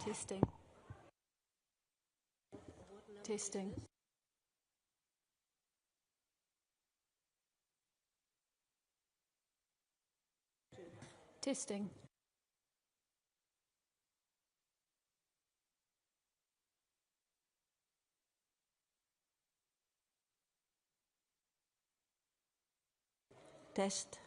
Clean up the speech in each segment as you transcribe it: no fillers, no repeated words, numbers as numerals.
Testing. Testing. Testing. Test.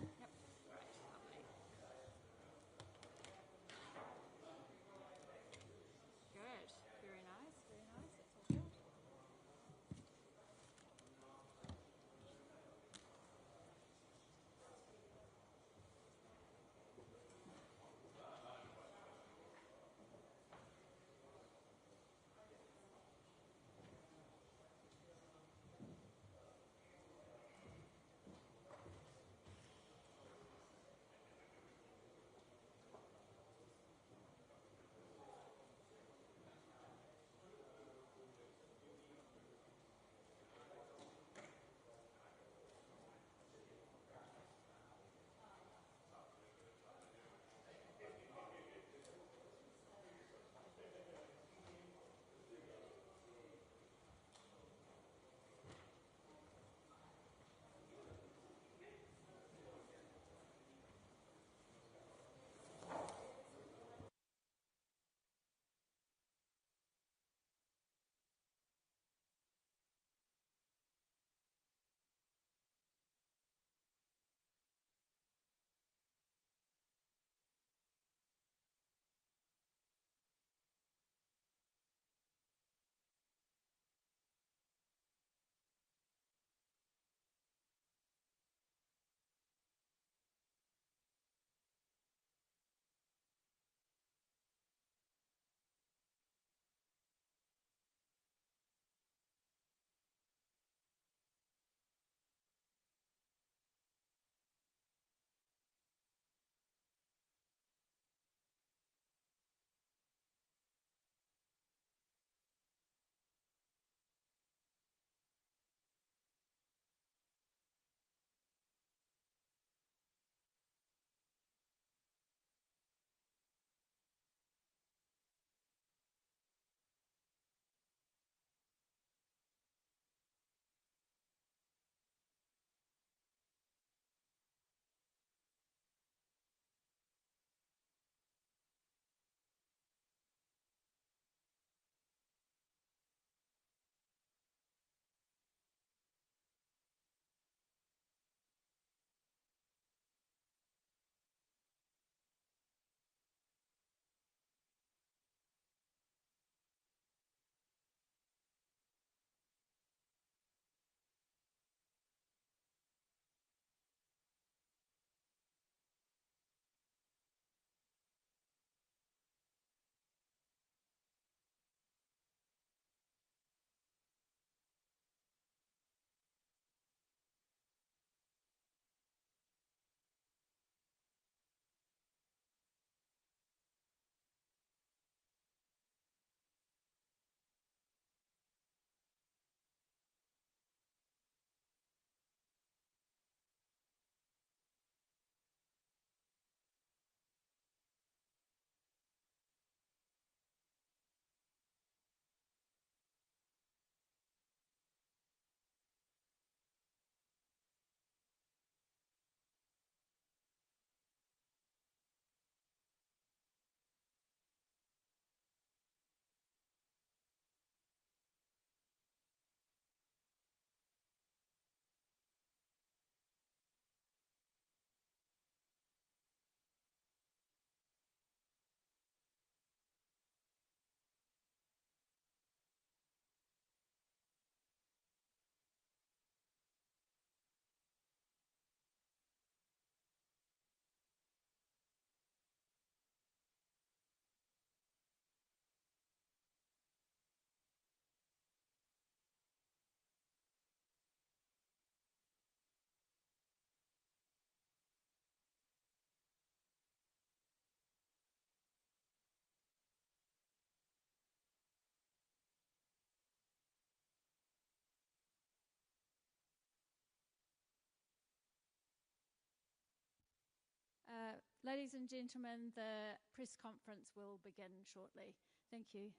Ladies and gentlemen, the press conference will begin shortly. Thank you.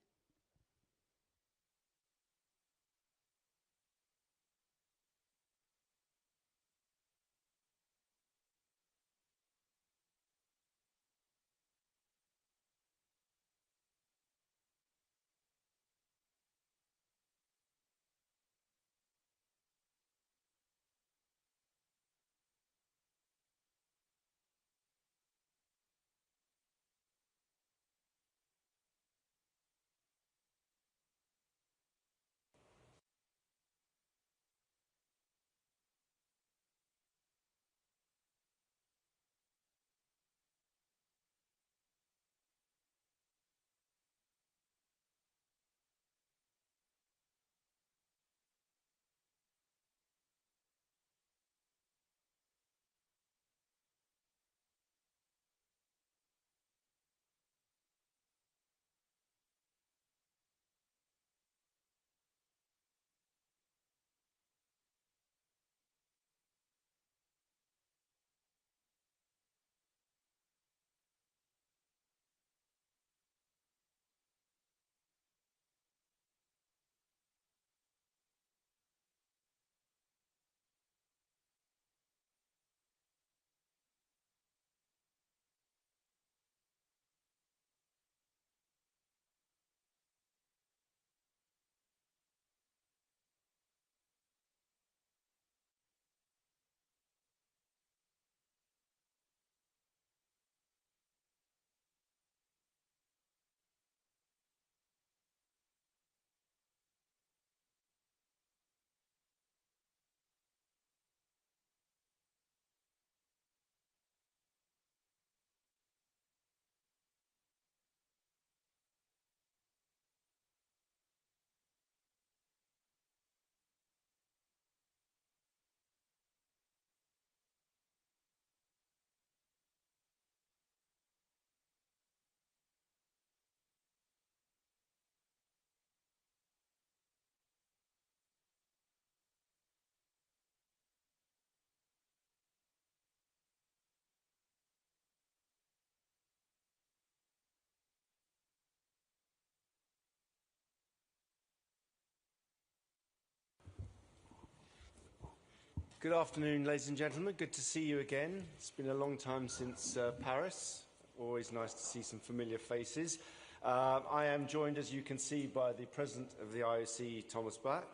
Good afternoon, ladies and gentlemen. Good to see you again. It's been a long time since Paris. Always nice to see some familiar faces. I am joined, as you can see, by the President of the IOC, Thomas Bach,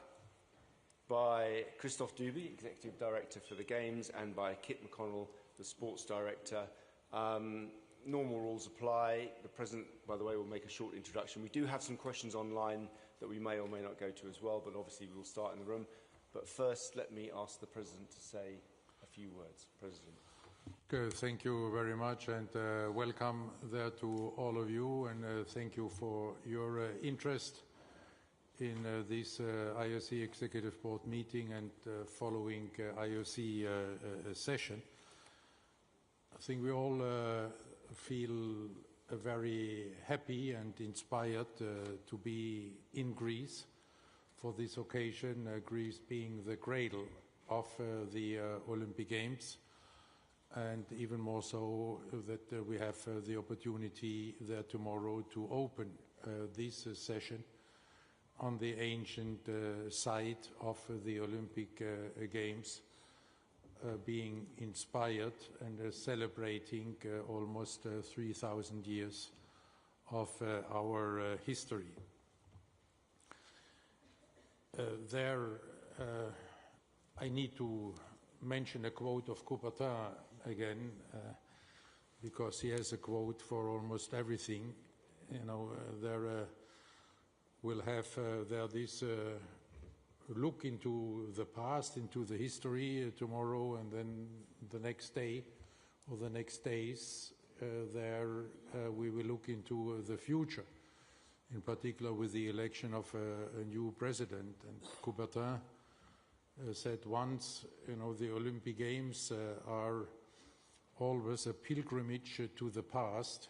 by Christophe Duby, Executive Director for the Games, and by Kit McConnell, the Sports Director. Normal rules apply. The President, by the way, will make a short introduction. We do have some questions online that we may or may not go to as well, but obviously we'll start in the room. But first, let me ask the President to say a few words. President. Good. Thank you very much, and welcome there to all of you, and thank you for your interest in this IOC Executive Board meeting and following IOC session. I think we all feel very happy and inspired to be in Greece for this occasion, Greece being the cradle of the Olympic Games, and even more so that we have the opportunity there tomorrow to open this session on the ancient site of the Olympic Games, being inspired and celebrating almost 3,000 years of our history. I need to mention a quote of Coubertin again, because he has a quote for almost everything. You know, we'll have this look into the past, into the history tomorrow, and then the next day or the next days, we will look into the future, in particular with the election of a new president. And Coubertin said once, you know, the Olympic Games are always a pilgrimage to the past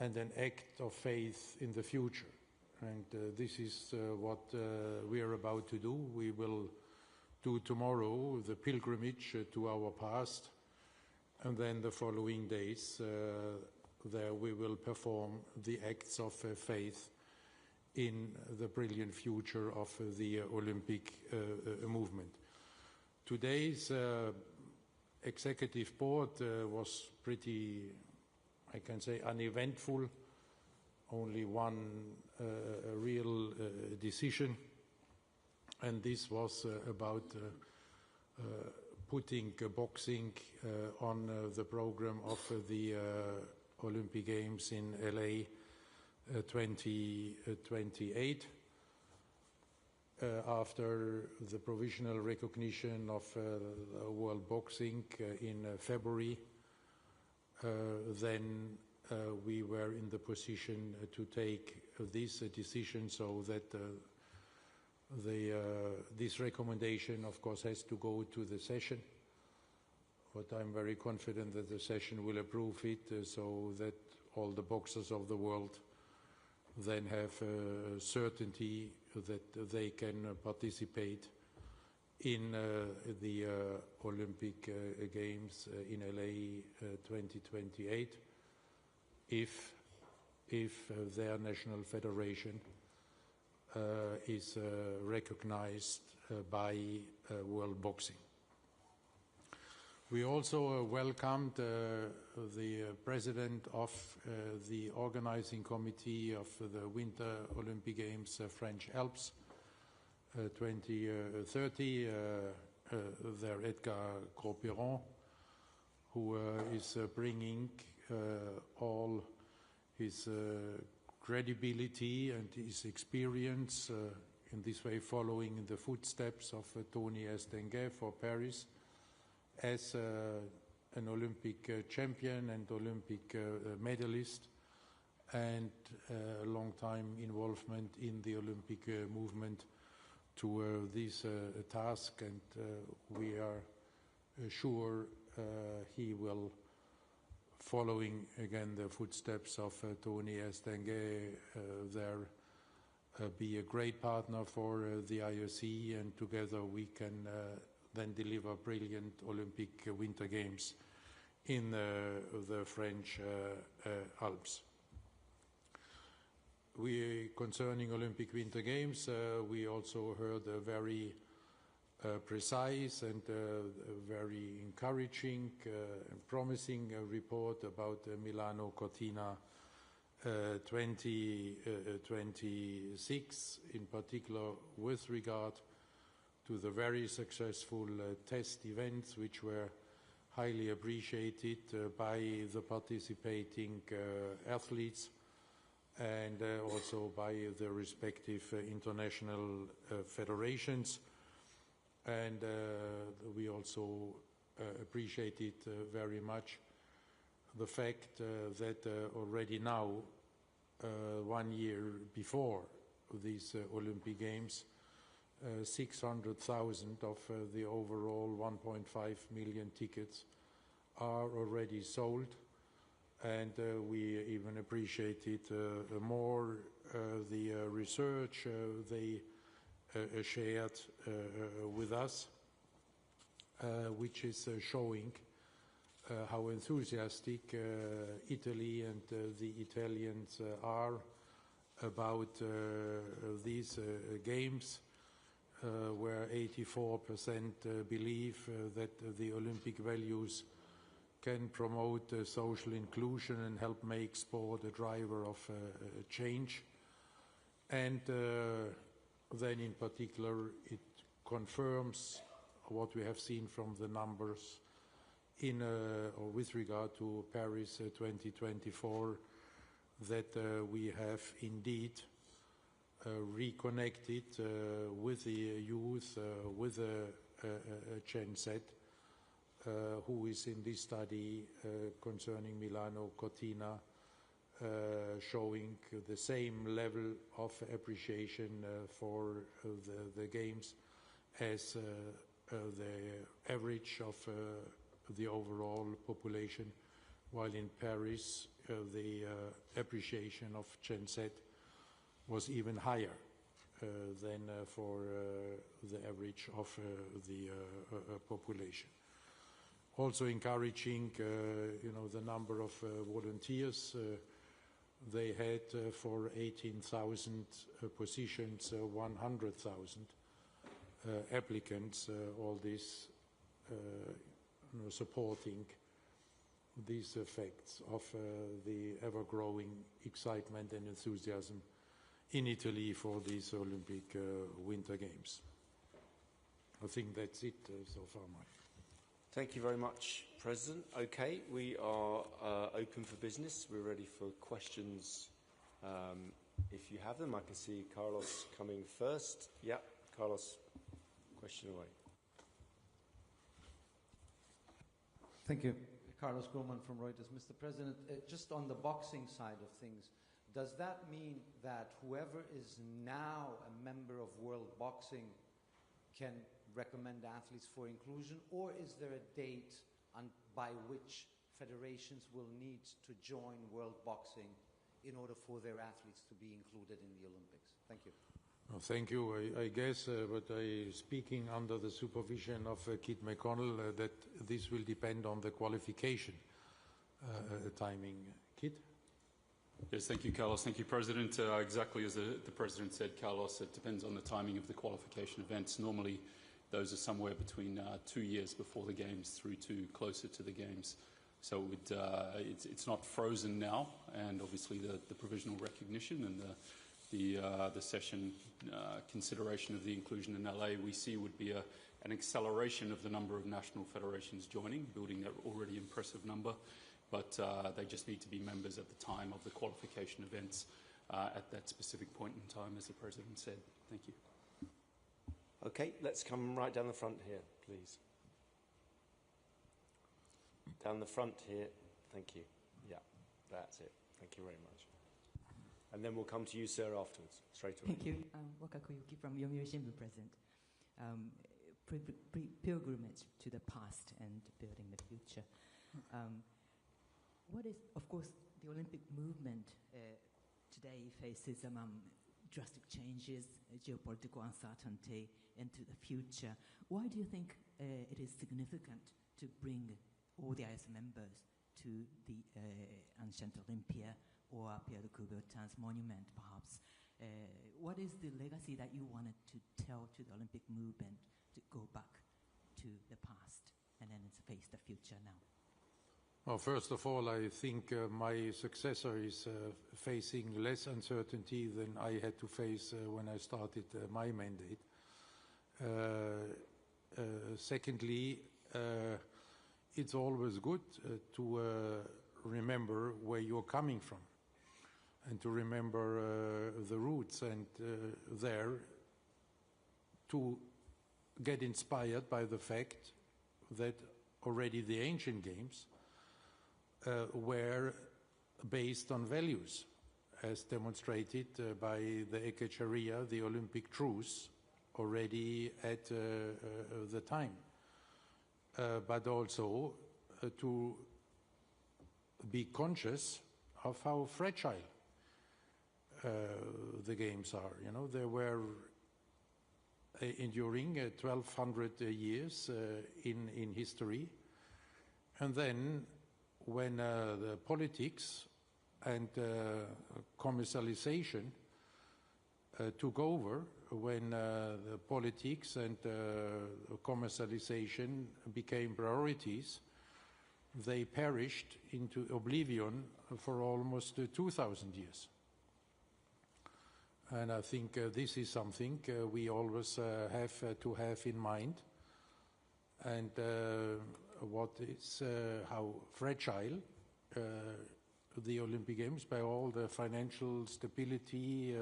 and an act of faith in the future. And this is what we are about to do. We will do tomorrow the pilgrimage to our past, and then the following days there we will perform the acts of faith in the brilliant future of the Olympic movement. Today's executive board was pretty, I can say, uneventful. Only one real decision, and this was about putting boxing on the program of the Olympic Games in LA 2028. After the provisional recognition of World Boxing in February, then we were in the position to take this decision, so that this recommendation, of course, has to go to the session. But I'm very confident that the session will approve it, so that all the boxers of the world then have certainty that they can participate in the Olympic Games in LA 2028 if their national federation is recognized by World Boxing. We also welcomed the president of the organizing committee of the Winter Olympic Games French Alps 2030, there Edgar Gros-Piron, who is bringing all his credibility and his experience in this way, following in the footsteps of Tony Estanguet for Paris as an Olympic champion and Olympic medalist, and a long time involvement in the Olympic movement to this task, and we are sure he will, following again the footsteps of Tony Estanguet, there be a great partner for the IOC, and together we can then deliver brilliant Olympic Winter Games in the French Alps. Concerning Olympic Winter Games, we also heard a very precise and very encouraging and promising report about Milano Cortina 2026, in particular with regard to the very successful test events, which were highly appreciated by the participating athletes and also by the respective international federations. And we also appreciated very much the fact that already now, 1 year before these Olympic Games, 600,000 of the overall 1.5 million tickets are already sold, and we even appreciated more the research they shared with us, which is showing how enthusiastic Italy and the Italians are about these games, where 84% believe that the Olympic values can promote social inclusion and help make sport a driver of change. And then in particular it confirms what we have seen from the numbers in or with regard to Paris 2024, that we have indeed reconnected with the youth, with Gen Z, who is in this study concerning Milano Cortina, showing the same level of appreciation for the games as the average of the overall population, while in Paris the appreciation of Gen Z was even higher than for the average of the population. Also encouraging, the number of volunteers. They had for 18,000 positions, 100,000 applicants, all this supporting these effects of the ever-growing excitement and enthusiasm in Italy for these Olympic Winter Games. I think that's it so far, Mike. Thank you very much, President. Okay, we are open for business. We're ready for questions if you have them. I can see Carlos coming first. Yeah, Carlos, question away. Thank you. Carlos Gorman from Reuters. Mr. President, just on the boxing side of things, does that mean that whoever is now a member of World Boxing can recommend athletes for inclusion, or is there a date by which federations will need to join World Boxing in order for their athletes to be included in the Olympics? Thank you. Well, thank you. I guess, but speaking under the supervision of Kit McConnell, that this will depend on the qualification timing. Kit? Yes, thank you, Carlos. Thank you, President. Exactly as the President said, Carlos, it depends on the timing of the qualification events. Normally, those are somewhere between 2 years before the Games through to closer to the Games. So it's not frozen now, and obviously the provisional recognition and the session consideration of the inclusion in LA we see would be an acceleration of the number of national federations joining, building that already impressive number. But they just need to be members at the time of the qualification events at that specific point in time, as the President said. Thank you. Okay, let's come right down the front here, please. Down the front here. Thank you. Yeah, that's it. Thank you very much. And then we'll come to you, sir, afterwards, straight away. Thank you. Wakakoyuki from Yomiuri Shimbun, President. Pilgrimage to the past and building the future. What is, of course, the Olympic movement today faces drastic changes, geopolitical uncertainty into the future. Why do you think it is significant to bring all the IOC members to the ancient Olympia or Pierre de Coubertin's monument, perhaps? What is the legacy that you wanted to tell to the Olympic movement to go back to the past and then face the future now? Well, first of all, I think my successor is facing less uncertainty than I had to face when I started my mandate. Secondly, it's always good to remember where you're coming from and to remember the roots, and there to get inspired by the fact that already the ancient games were based on values, as demonstrated by the Ekecharia, the Olympic truce, already at the time. But also to be conscious of how fragile the games are. You know, they were enduring 1,200 years in history, and then when the politics and commercialization took over, when the politics and commercialization became priorities, they perished into oblivion for almost 2,000 years. And I think this is something we always have to have in mind. And what is how fragile the Olympic Games, by all the financial stability,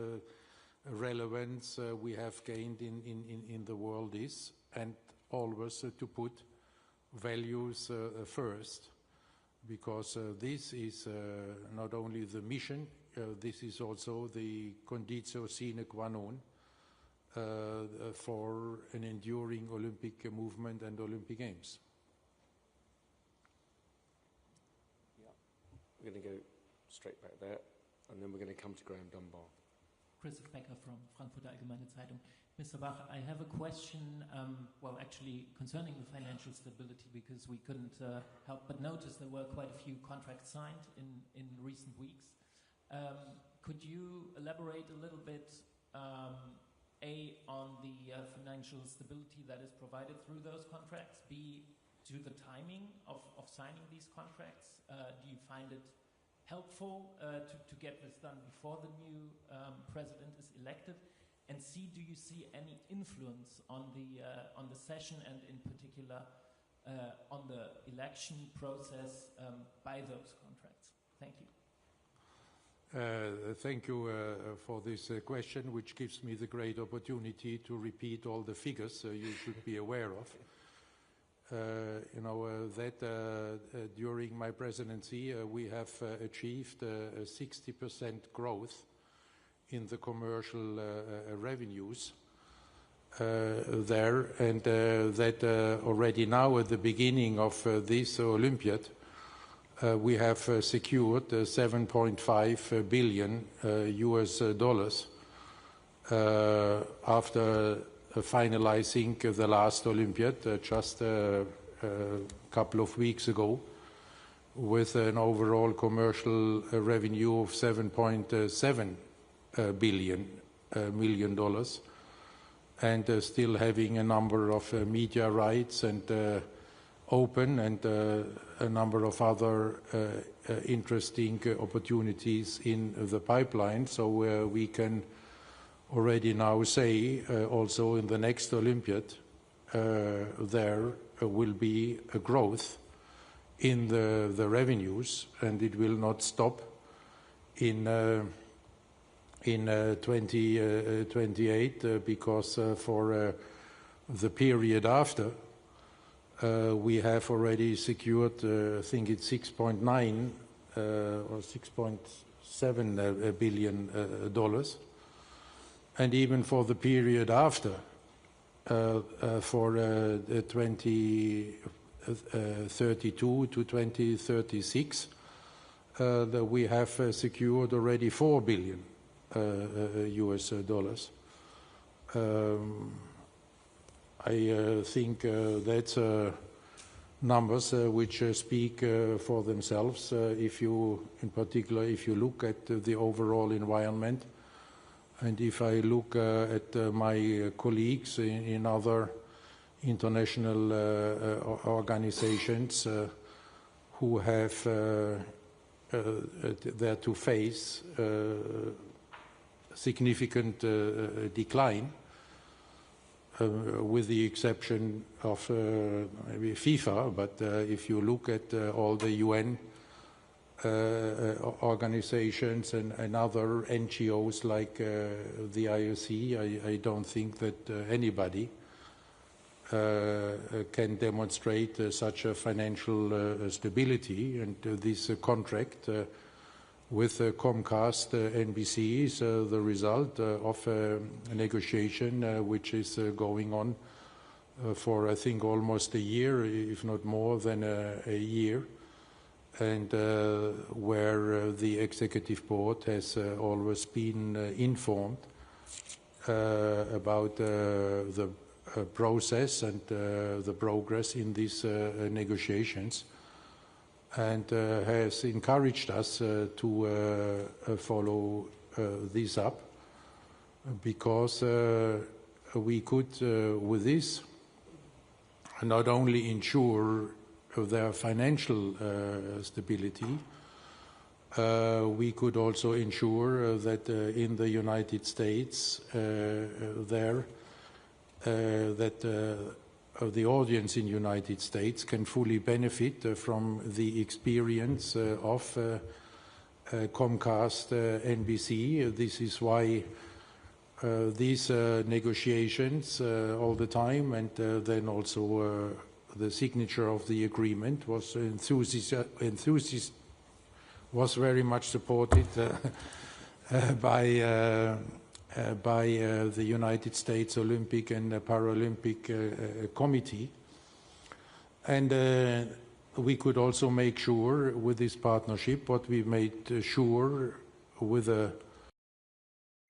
relevance we have gained in the world is, and always to put values first, because this is not only the mission, this is also the conditio sine qua non for an enduring Olympic movement and Olympic Games. Yeah, we're going to go straight back there, and then we're going to come to Graham Dunbar. Christoph Becker from Frankfurter Allgemeine Zeitung. Mr. Bach, I have a question, well, actually concerning the financial stability, because we couldn't help but notice there were quite a few contracts signed in recent weeks. Could you elaborate a little bit, A, on the financial stability that is provided through those contracts, B, to the timing of signing these contracts? Do you find it helpful to get this done before the new president is elected? And C, do you see any influence on the session and in particular on the election process by those contracts? Thank you. Thank you for this question, which gives me the great opportunity to repeat all the figures you should be aware of. During my presidency, we have achieved a 60% growth in the commercial revenues there, and that already now at the beginning of this Olympiad, we have secured $7.5 billion US dollars after finalizing the last Olympiad just a couple of weeks ago, with an overall commercial revenue of $7.7 million dollars, and still having a number of media rights and open, and a number of other interesting opportunities in the pipeline. So we can already now say also in the next Olympiad there will be a growth in the revenues, and it will not stop in 2028 because for the period after we have already secured I think it's 6.9 or 6.7 billion dollars, and even for the period after for 2032 to 2036 we have secured already $4 billion US dollars. I think that's numbers which speak for themselves. If you, in particular, if you look at the overall environment, and if I look at my colleagues in other international organizations who have there to face significant decline, with the exception of maybe FIFA, but if you look at all the UN organizations and other NGOs like the IOC, I don't think that anybody can demonstrate such a financial stability, and this contract with Comcast NBC is the result of a negotiation which is going on for I think almost a year, if not more than a year, and where the executive board has always been informed about the process and the progress in these negotiations, and has encouraged us to follow this up, because we could, with this, not only ensure their financial stability, we could also ensure that in the United States that the audience in the United States can fully benefit from the experience of Comcast NBC. This is why these negotiations all the time, and then also the signature of the agreement was very much supported by the United States Olympic and Paralympic Committee. And we could also make sure with this partnership what we made sure with the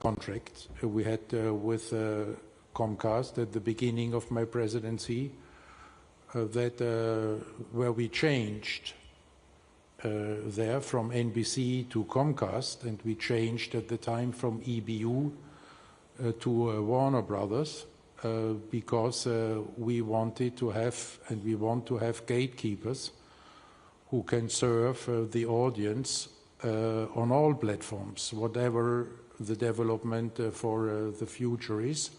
contract we had with Comcast at the beginning of my presidency, where we changed there from NBC to Comcast, and we changed at the time from EBU to Warner Brothers because we wanted to have, and we want to have, gatekeepers who can serve the audience on all platforms, whatever the development for the future is,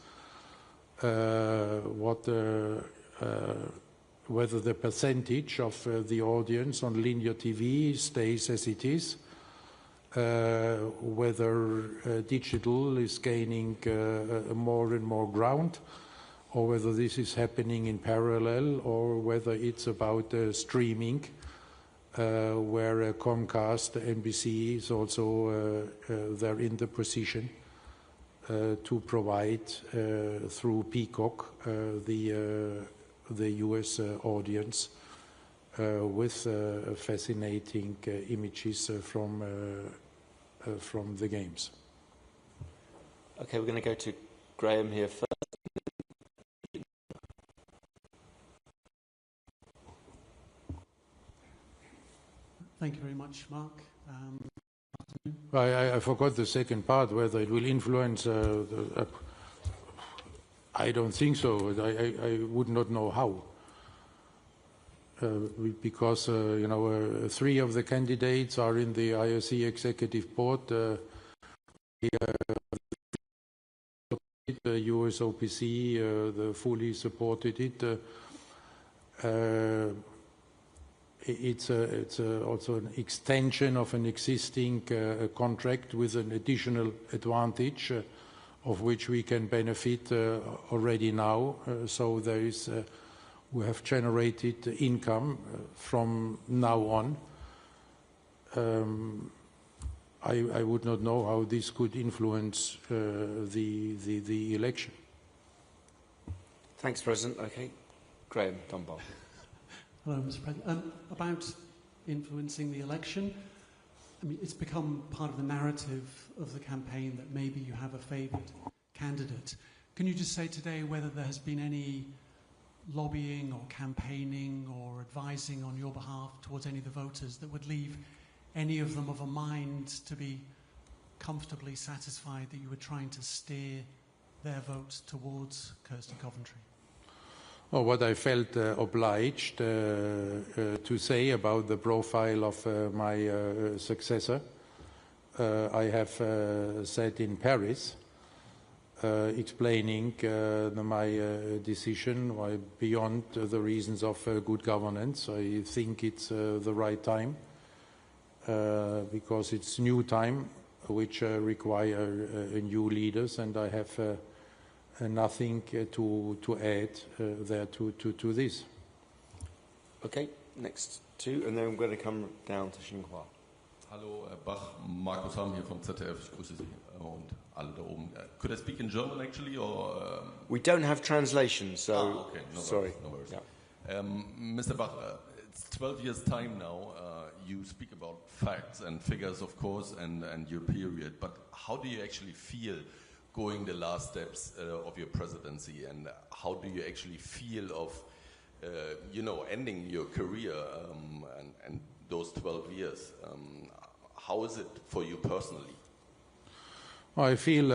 whether the percentage of the audience on linear TV stays as it is, whether digital is gaining more and more ground, or whether this is happening in parallel, or whether it's about streaming, where Comcast, NBC is also they're in the position to provide through Peacock the US audience with fascinating images from the games. Okay, we're going to go to Graham here first. Thank you very much, Mark. I forgot the second part, whether it will influence. I don't think so. I would not know how. Because, you know, 3 of the candidates are in the IOC Executive Board. The USOPC fully supported it. It's also an extension of an existing contract with an additional advantage of which we can benefit already now. So there is, we have generated income from now on. I would not know how this could influence the election. Thanks, President. Okay, Graham Dunbar. Hello, Mr. President. About influencing the election, I mean, it's become part of the narrative of the campaign that maybe you have a favoured candidate. Can you just say today whether there has been any lobbying or campaigning or advising on your behalf towards any of the voters that would leave any of them of a mind to be comfortably satisfied that you were trying to steer their vote towards Kirsten Coventry? Well, what I felt obliged to say about the profile of my successor, I have said in Paris, explaining my decision beyond the reasons of good governance. I think it's the right time because it's new time which require new leaders, and I have nothing to add there to this. Okay, next 2, and then I'm going to come down to Xinhua. Hallo, Herr Bach, Markus Hamm hier vom ZDF, ich grüße Sie und alle da oben. Could I speak in German actually, or? We don't have translation, so okay, no sorry. No worries. Yeah. Mr. Bach, it's 12 years' time now. You speak about facts and figures, of course, and your period, but how do you actually feel going the last steps of your presidency, and how do you actually feel of, you know, ending your career and those 12 years? How is it for you personally? I feel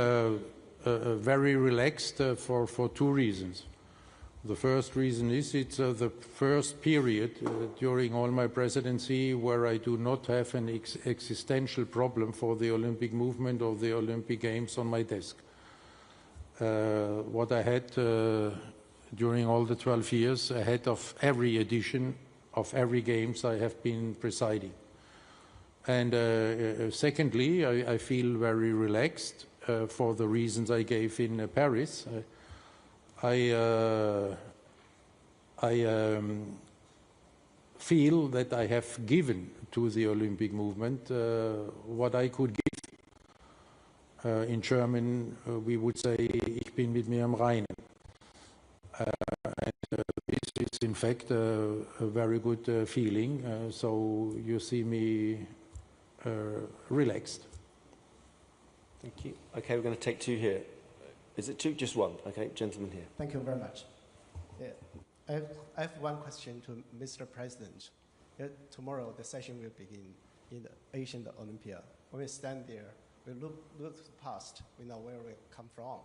very relaxed for 2 reasons. The first reason is it's the first period during all my presidency where I do not have an existential problem for the Olympic movement or the Olympic Games on my desk. What I had during all the 12 years ahead of every edition of every Games I have been presiding. And secondly, I feel very relaxed for the reasons I gave in Paris. I feel that I have given to the Olympic movement what I could give. In German, we would say, ich bin mit mir im Reinen. And this is, in fact, a very good feeling. So you see me relaxed. Thank you. Okay, we're going to take two here. Is it two? Just one. Okay, gentleman here. Thank you very much. Yeah, I have one question to Mr. President. Tomorrow the session will begin in the Asian Olympia. When we stand there, we look past, we know where we come from.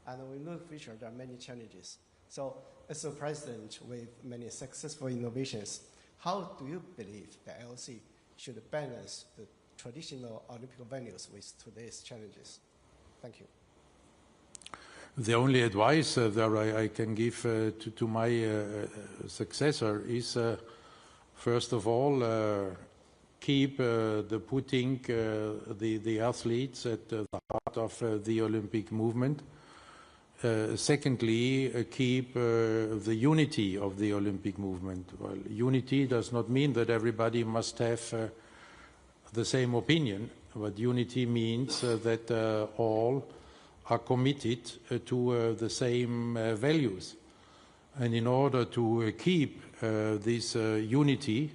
And we look future, there are many challenges. So as a president with many successful innovations, how do you believe the IOC should balance the traditional Olympic venues with today's challenges? Thank you. The only advice that I can give to my successor is, first of all, keep putting the athletes at the heart of the Olympic movement. Secondly, keep the unity of the Olympic movement. Well, unity does not mean that everybody must have the same opinion, but unity means that all are committed to the same values. And in order to keep this unity,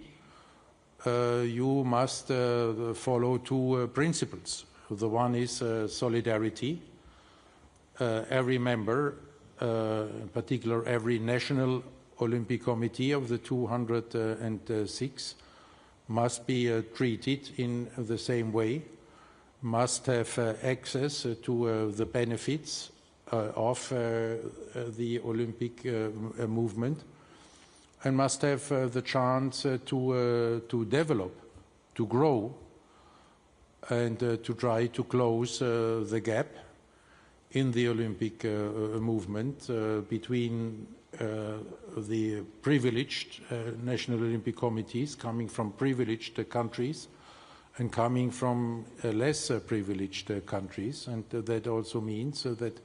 you must follow two principles. The one is solidarity. Every member, in particular every national Olympic Committee of the 206, must be treated in the same way, must have access to the benefits of the Olympic movement, and must have the chance to develop, to grow, and to try to close the gap in the Olympic movement between the privileged national Olympic committees coming from privileged countries and coming from less privileged countries. And that also means that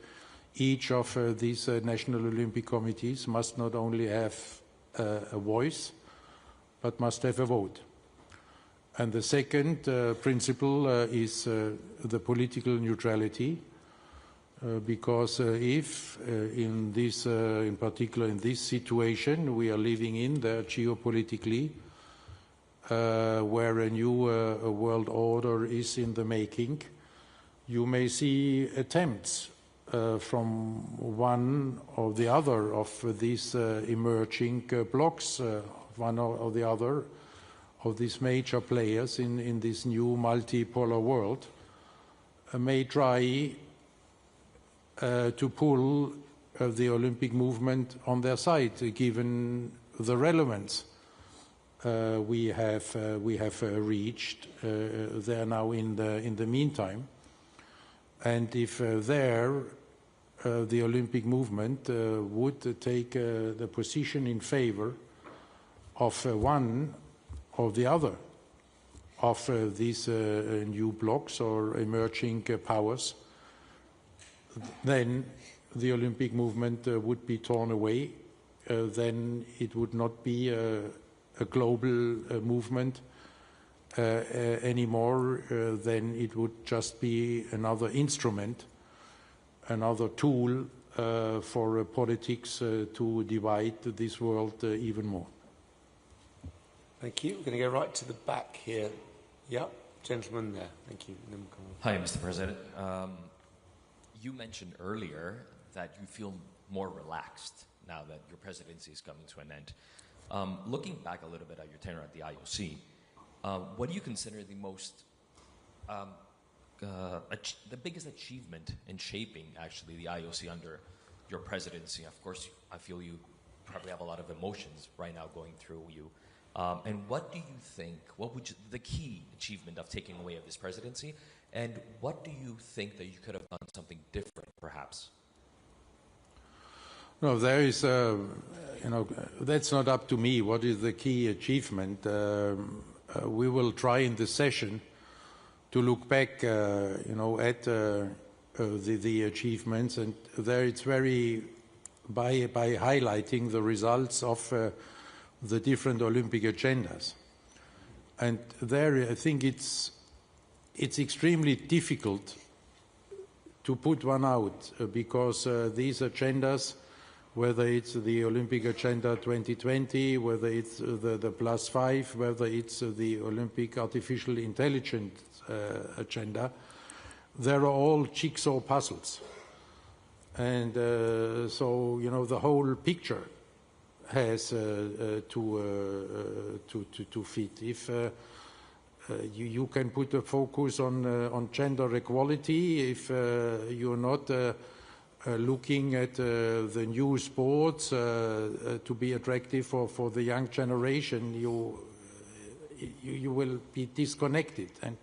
each of these national Olympic committees must not only have a voice, but must have a vote. And the second principle is the political neutrality, because if in this, in particular in this situation we are living in, there geopolitically, where a new world order is in the making, you may see attempts from one or the other of these emerging blocks, one or the other of these major players in this new multipolar world, may try to pull the Olympic movement on their side, given the relevance we have reached there now in the meantime. And if the Olympic movement would take the position in favor of one or the other of these new blocks or emerging powers, then the Olympic movement would be torn away. Then it would not be a global movement anymore. Then it would just be another instrument, another tool for politics to divide this world even more. Thank you. We're going to go right to the back here. Yeah, gentleman there. Thank you. Hi, Mr. President. You mentioned earlier that you feel more relaxed now that your presidency is coming to an end. Looking back a little bit at your tenure at the IOC, what do you consider the most, the biggest achievement in shaping actually the IOC under your presidency? Of course, I feel you probably have a lot of emotions right now going through you. And what do you think, the key achievement of taking away of this presidency? And what do you think that you could have done something different, perhaps? No, there is, that's not up to me. What is the key achievement? We will try in the session to look back, at the achievements, and there it's very by highlighting the results of the different Olympic agendas, and there I think it's extremely difficult to put one out because these agendas, whether it's the Olympic Agenda 2020, whether it's the +5, whether it's the Olympic Artificial Intelligence Agenda, they're all jigsaw puzzles. And so, you know, the whole picture has to fit. If you can put a focus on gender equality, if you're not looking at the new sports to be attractive for the young generation, you will be disconnected, and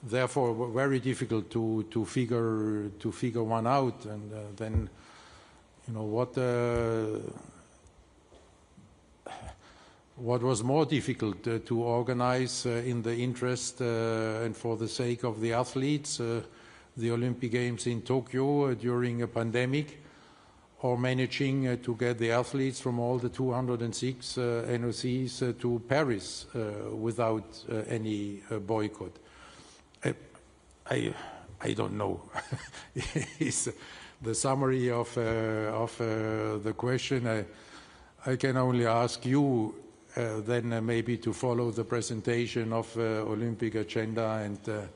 therefore very difficult to figure one out. And then, you know, what was more difficult to organize in the interest and for the sake of the athletes, the Olympic Games in Tokyo during a pandemic, or managing to get the athletes from all the 206 NOCs to Paris without any boycott. I don't know. Is the summary of the question. I can only ask you then maybe to follow the presentation of Olympic agenda, and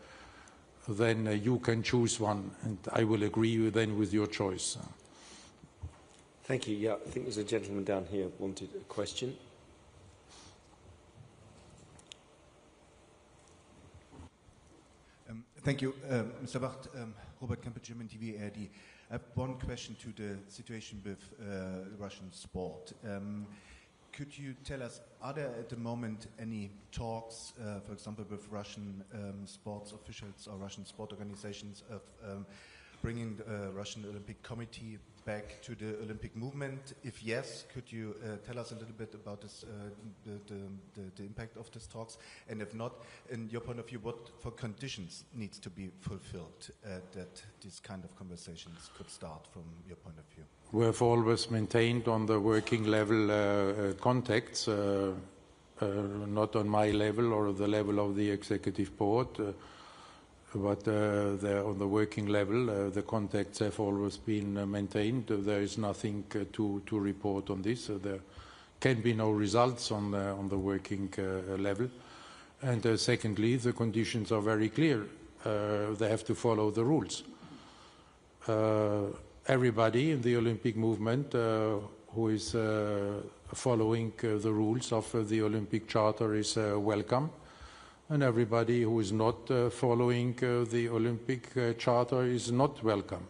then you can choose one, and I will agree then with your choice. Thank you. Yeah, I think there's a gentleman down here who wanted a question. Thank you, Mr. Wacht. Robert Kemper, German TV, ARD. I have one question to the situation with Russian sport. Could you tell us, are there at the moment any talks, for example, with Russian sports officials or Russian sport organizations of bringing the Russian Olympic Committee back to the Olympic movement? If yes, could you tell us a little bit about this, the impact of these talks? And if not, in your point of view, what for conditions needs to be fulfilled that these kind of conversations could start from your point of view? We have always maintained on the working level contacts, not on my level or the level of the executive board, but on the working level, the contacts have always been maintained. There is nothing to report on this. There can be no results on the working level. And secondly, the conditions are very clear. They have to follow the rules. Everybody in the Olympic movement who is following the rules of the Olympic Charter is welcome. And everybody who is not following the Olympic Charter is not welcome.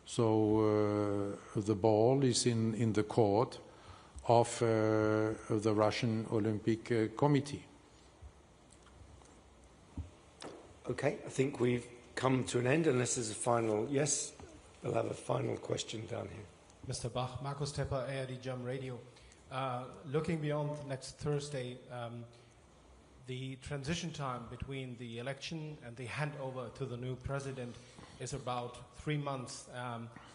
So the ball is in the court of the Russian Olympic Committee. Okay, I think we've come to an end, unless there's a final. Yes, we'll have a final question down here. Mr. Bach, Markus Tepper, ARD Jam Radio. Looking beyond next Thursday, the transition time between the election and the handover to the new president is about 3 months.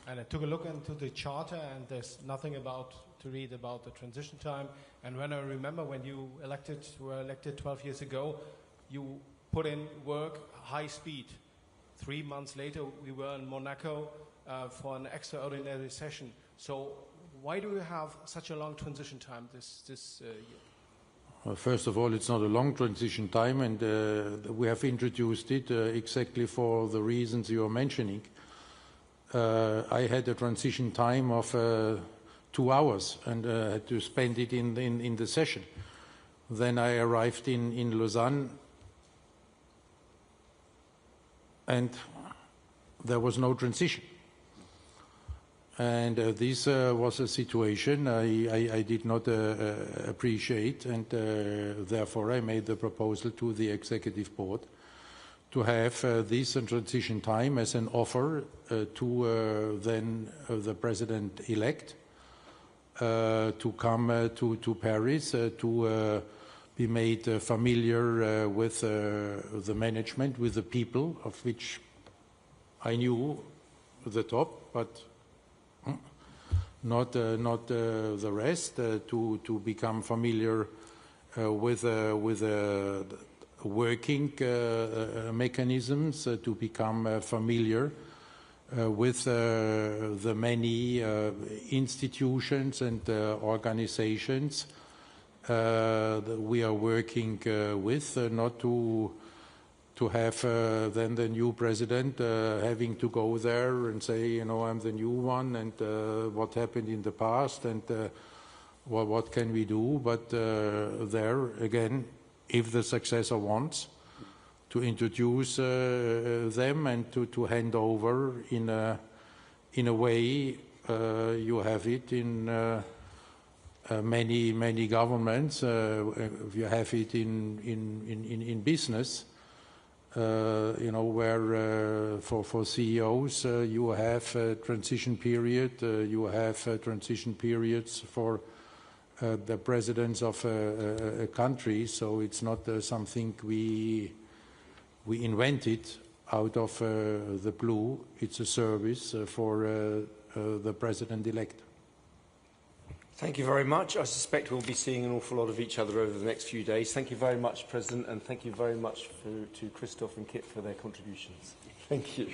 And I took a look into the charter, and there's nothing to read about the transition time. And when I remember when you were elected 12 years ago, you put in work high speed. 3 months later, we were in Monaco for an extraordinary session. So why do you have such a long transition time this year? Well, first of all, it's not a long transition time, and we have introduced it exactly for the reasons you are mentioning. I had a transition time of 2 hours and had to spend it in the session. Then I arrived in Lausanne, and there was no transition. And this was a situation I did not appreciate, and therefore I made the proposal to the executive board to have this transition time as an offer to then the president-elect to come to Paris to be made familiar with the management, with the people, of which I knew the top, but not the rest, to become familiar with working mechanisms, to become familiar with the many institutions and organizations that we are working with, not to to have then the new president having to go there and say, you know, I'm the new one, and what happened in the past, and what can we do? But there, again, if the successor wants to introduce them and to hand over in a way you have it in many governments. You have it in business. You know, where for CEOs you have a transition period, you have transition periods for the presidents of a country. So it's not something we invented out of the blue. It's a service for the president-elect. Thank you very much. I suspect we'll be seeing an awful lot of each other over the next few days. Thank you very much, President, and thank you very much to Christoph and Kit for their contributions. Thank you.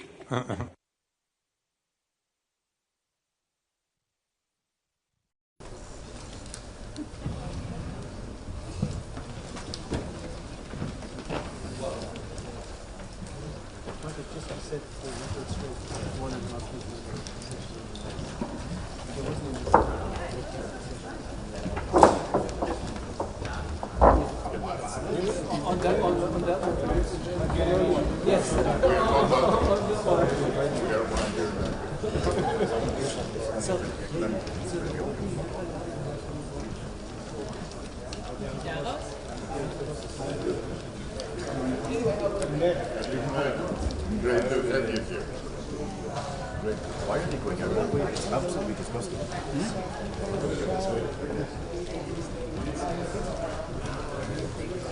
Why are they going around? It's absolutely disgusting.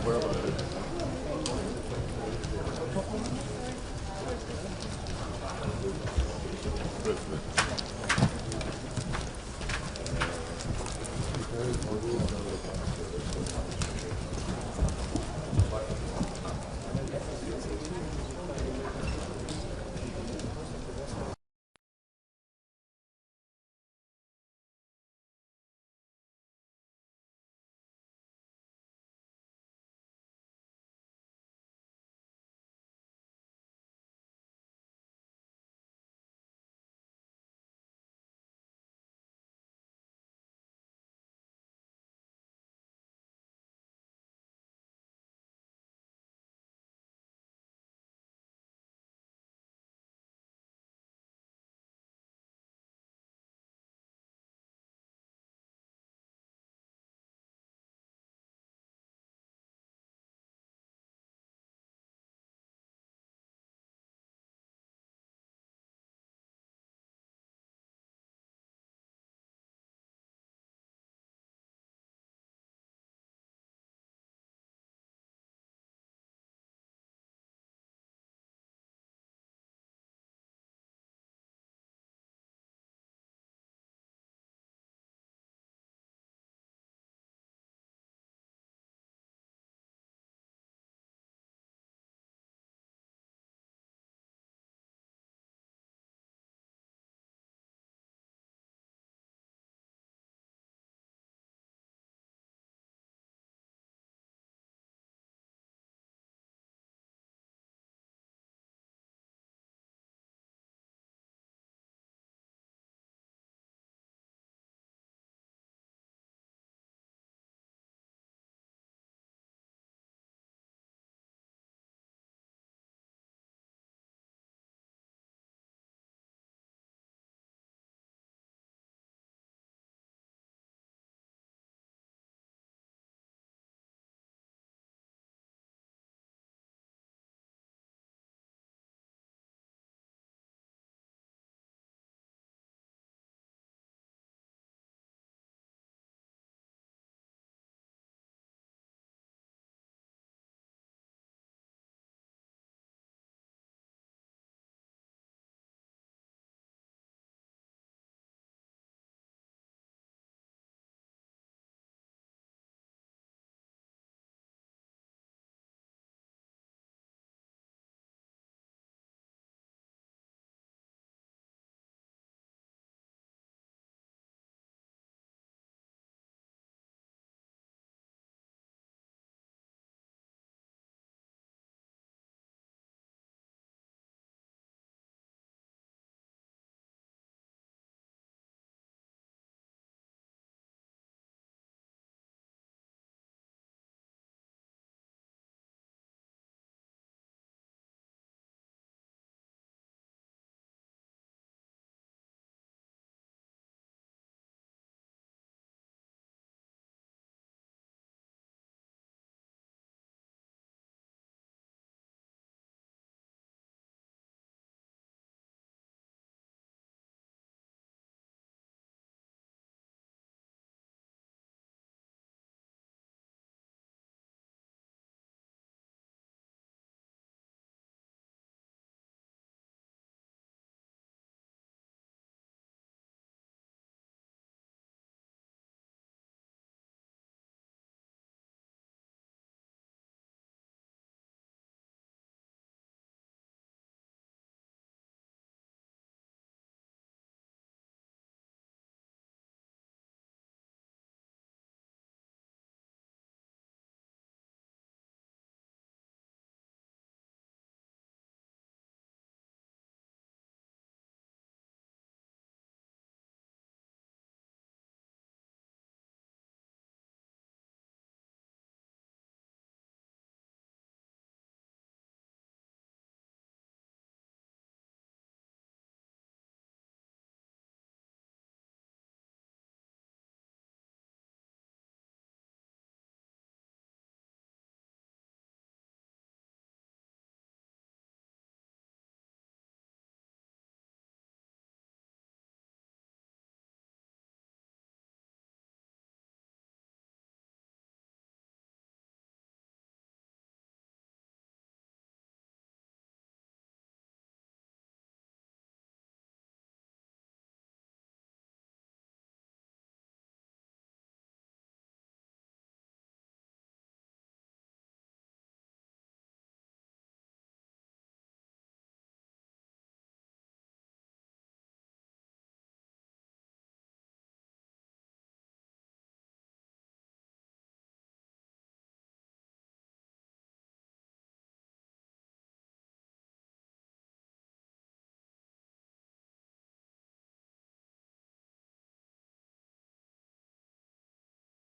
Where about it?